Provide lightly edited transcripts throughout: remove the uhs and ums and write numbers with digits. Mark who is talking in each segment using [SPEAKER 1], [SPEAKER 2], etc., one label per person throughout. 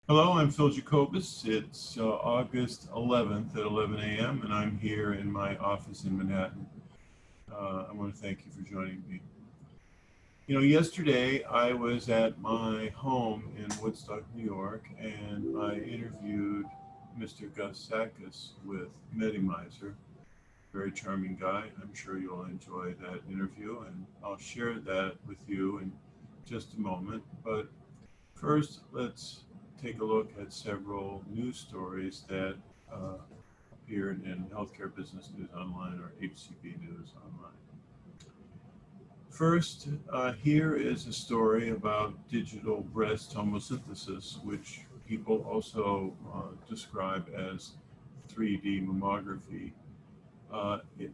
[SPEAKER 1] Hello, I'm Phil Jacobus. It's August 11th at 11 a.m. and I'm here in my office in Manhattan. I want to thank you for joining me. You know, yesterday I was at my home in Woodstock, New York, and I interviewed Mr. Gus Sakis with Medimizer. Very charming guy. I'm sure you'll enjoy that interview, and I'll share that with you in just a moment. But first, let's take a look at several news stories that appeared in Healthcare Business News Online or HCB News Online. First, here is a story about digital breast tomosynthesis, which people also describe as 3D mammography. It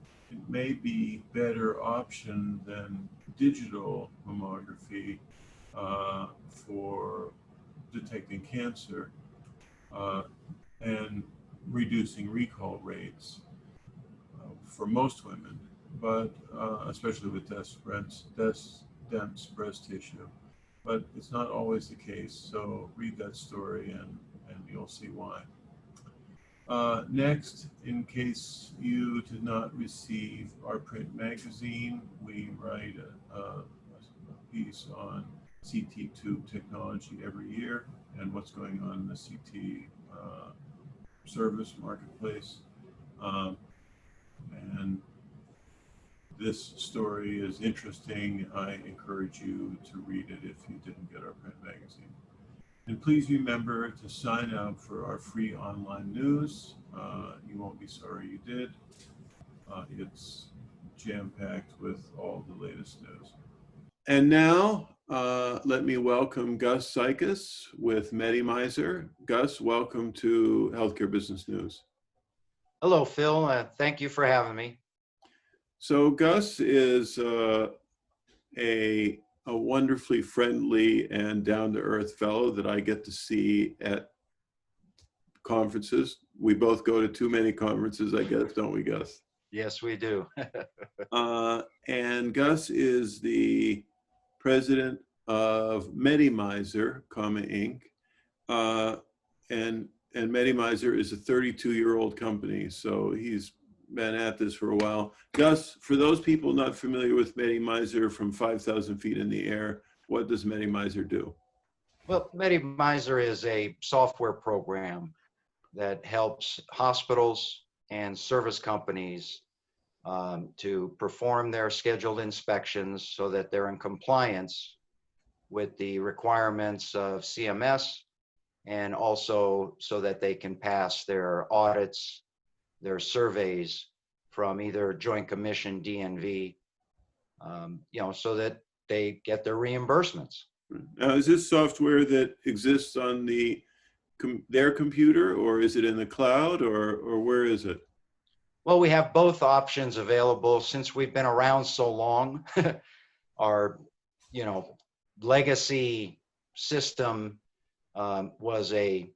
[SPEAKER 1] may be better option than digital mammography for detecting cancer and reducing recall rates for most women, but especially with dense breast tissue. But it's not always the case, so read that story and you'll see why. Next, in case you did not receive our print magazine, we write a piece on CT tube technology every year and what's going on in the CT service marketplace. And this story is interesting. I encourage you to read it if you didn't get our print magazine. And please remember to sign up for our free online news. You won't be sorry you did. It's jam-packed with all the latest news. And now, let me welcome Gus Sakis with Medimizer. Gus, welcome to Healthcare Business News.
[SPEAKER 2] Hello, Phil. Thank you for having me.
[SPEAKER 1] So Gus is a wonderfully friendly and down-to-earth fellow that I get to see at conferences. We both go to too many conferences, I guess, don't we, Gus?
[SPEAKER 2] Yes, we do.
[SPEAKER 1] And Gus is the president of Medimizer, Inc. And Medimizer is a 32-year-old company, so he's been at this for a while. Gus, for those people not familiar with Medimizer from 5,000 feet in the air, what does Medimizer do?
[SPEAKER 2] Well, Medimizer is a software program that helps hospitals and service companies to perform their scheduled inspections so that they're in compliance with the requirements of CMS, and also so that they can pass their audits, their surveys from either Joint Commission, DNV, so that they get their reimbursements.
[SPEAKER 1] Now, is this software that exists on their computer, or is it in the cloud, or where is it?
[SPEAKER 2] Well, we have both options available. Since we've been around so long, our legacy system was a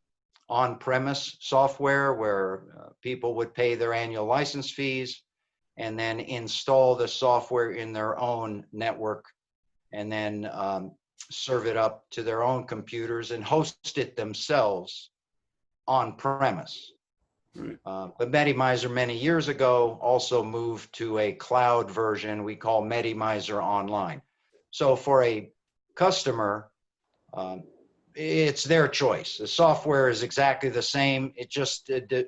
[SPEAKER 2] on-premise software where people would pay their annual license fees and then install the software in their own network and then serve it up to their own computers and host it themselves on-premise.
[SPEAKER 1] Right.
[SPEAKER 2] But Medimizer many years ago also moved to a cloud version we call Medimizer Online. So for a customer, it's their choice. The software is exactly the same. It's just a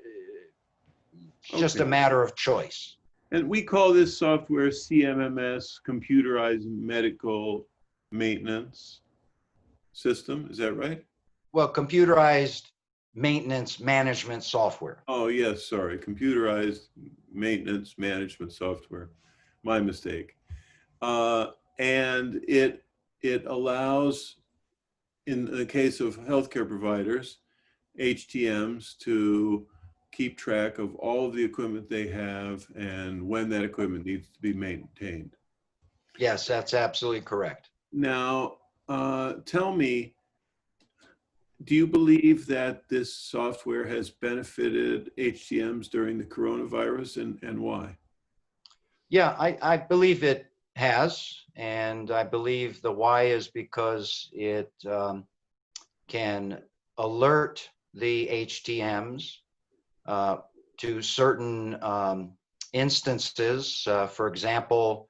[SPEAKER 2] matter of choice.
[SPEAKER 1] And we call this software CMMS, Computerized Medical Maintenance System. Is that right?
[SPEAKER 2] Well, Computerized Maintenance Management Software.
[SPEAKER 1] Oh, yes, sorry. Computerized Maintenance Management Software. My mistake. And it allows, in the case of healthcare providers, HTMs, to keep track of all of the equipment they have and when that equipment needs to be maintained.
[SPEAKER 2] Yes, that's absolutely correct.
[SPEAKER 1] Now, tell me, do you believe that this software has benefited HTMs during the coronavirus, and why?
[SPEAKER 2] Yeah, I believe it has, and I believe the why is because it can alert the HTMs to certain instances. For example,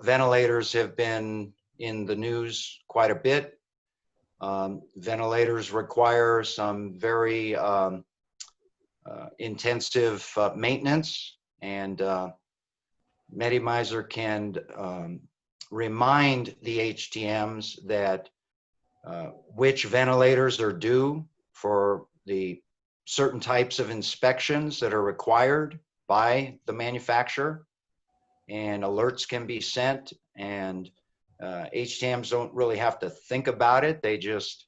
[SPEAKER 2] ventilators have been in the news quite a bit. Ventilators require some very intensive maintenance, and Medimizer can remind the HTMs that which ventilators are due for the certain types of inspections that are required by the manufacturer, and alerts can be sent, and HTMs don't really have to think about it. They just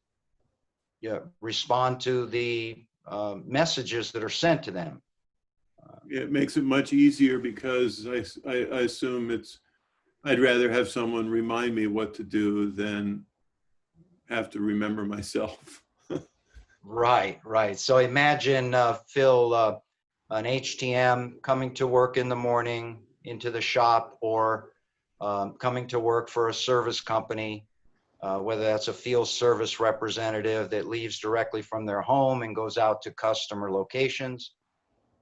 [SPEAKER 2] respond to the messages that are sent to them.
[SPEAKER 1] It makes it much easier because I assume I'd rather have someone remind me what to do than have to remember myself.
[SPEAKER 2] Right, right. So imagine, Phil, an HTM coming to work in the morning into the shop, or coming to work for a service company, whether that's a field service representative that leaves directly from their home and goes out to customer locations,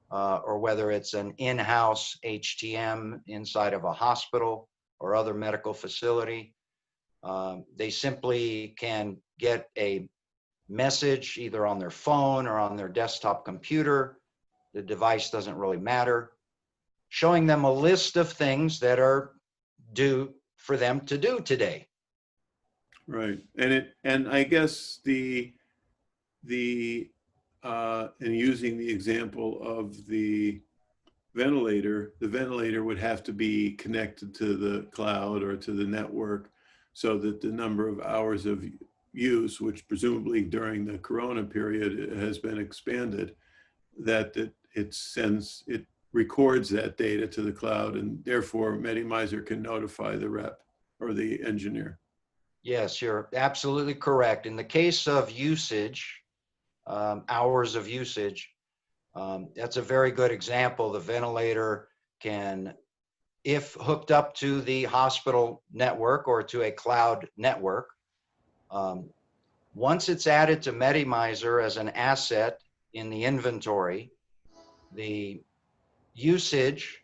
[SPEAKER 2] or whether it's an in-house HTM inside of a hospital or other medical facility. They simply can get a message either on their phone or on their desktop computer. The device doesn't really matter, showing them a list of things that are due for them to do today.
[SPEAKER 1] Right, and I guess and using the example of the ventilator would have to be connected to the cloud or to the network, so that the number of hours of use, which presumably during the Corona period has been expanded, that it records that data to the cloud, and therefore Medimizer can notify the rep or the engineer.
[SPEAKER 2] Yes, you're absolutely correct. In the case of usage, hours of usage, that's a very good example. The ventilator can, if hooked up to the hospital network or to a cloud network, once it's added to Medimizer as an asset in the inventory, the usage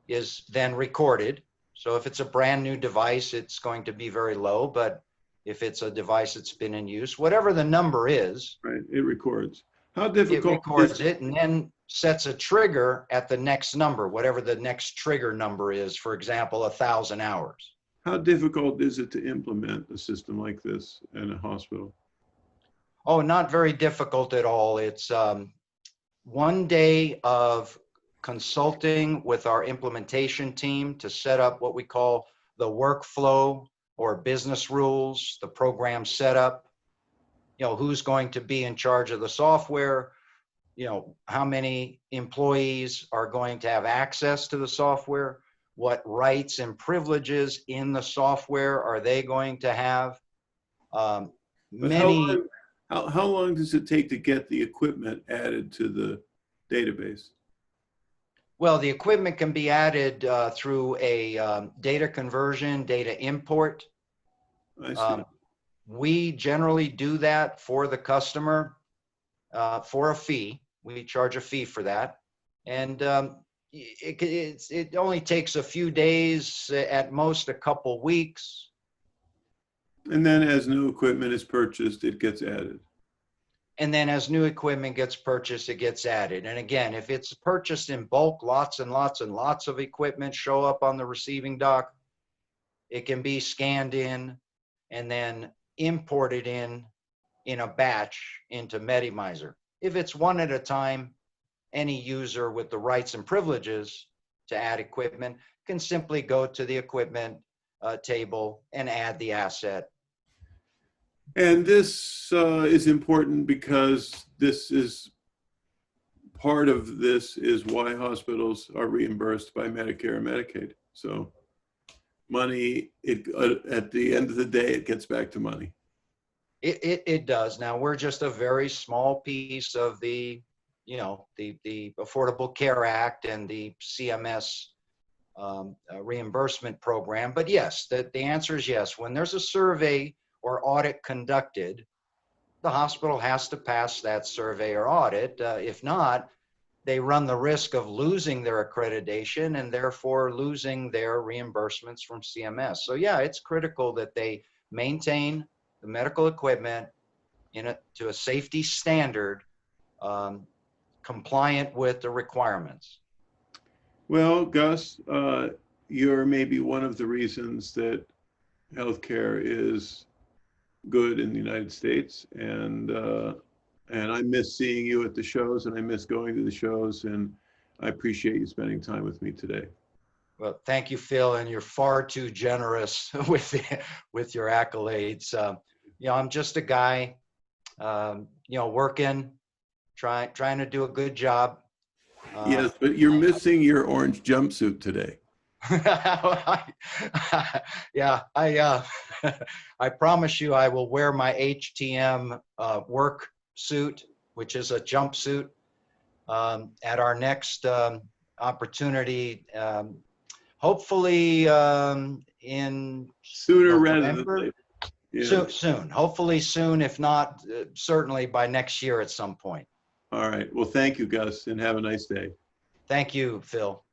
[SPEAKER 2] is then recorded. So if it's a brand new device, it's going to be very low, but if it's a device that's been in use, whatever the number is,
[SPEAKER 1] right, it records. How
[SPEAKER 2] it
[SPEAKER 1] difficult
[SPEAKER 2] records it and then sets a trigger at the next number, whatever the next trigger number is, for example, 1,000 hours.
[SPEAKER 1] How difficult is it to implement a system like this in a hospital?
[SPEAKER 2] Oh, not very difficult at all. It's 1 day of consulting with our implementation team to set up what we call the workflow or business rules, the program setup, who's going to be in charge of the software, how many employees are going to have access to the software, what rights and privileges in the software are they going to have.
[SPEAKER 1] How long does it take to get the equipment added to the database?
[SPEAKER 2] Well, the equipment can be added through a data conversion, data import.
[SPEAKER 1] I see.
[SPEAKER 2] We generally do that for the customer for a fee. We charge a fee for that. And it only takes a few days, at most a couple weeks.
[SPEAKER 1] And then as new equipment is purchased, it gets added.
[SPEAKER 2] And then as new equipment gets purchased, it gets added. And again, if it's purchased in bulk, lots and lots and lots of equipment show up on the receiving dock, it can be scanned in and then imported in a batch into Medimizer. If it's one at a time, any user with the rights and privileges to add equipment can simply go to the equipment table and add the asset.
[SPEAKER 1] And this is important because part of this is why hospitals are reimbursed by Medicare and Medicaid. So money, at the end of the day, it gets back to money.
[SPEAKER 2] It does. Now, we're just a very small piece of the Affordable Care Act and the CMS reimbursement program. But yes, the answer is yes. When there's a survey or audit conducted, the hospital has to pass that survey or audit. If not, they run the risk of losing their accreditation and therefore losing their reimbursements from CMS. So yeah, it's critical that they maintain the medical equipment to a safety standard compliant with the requirements.
[SPEAKER 1] Well, Gus, you're maybe one of the reasons that healthcare is good in the United States, and I miss seeing you at the shows, and I miss going to the shows, and I appreciate you spending time with me today.
[SPEAKER 2] Well, thank you, Phil, and you're far too generous with your accolades. I'm just a guy, working, trying to do a good job.
[SPEAKER 1] Yes, but you're missing your orange jumpsuit today.
[SPEAKER 2] Yeah, I promise you I will wear my HTM work suit, which is a jumpsuit, at our next opportunity, hopefully in
[SPEAKER 1] Sooner rather
[SPEAKER 2] November.
[SPEAKER 1] than later. Yeah.
[SPEAKER 2] Soon, hopefully soon, if not, certainly by next year at some point.
[SPEAKER 1] All right. Well, thank you, Gus, and have a nice day.
[SPEAKER 2] Thank you, Phil.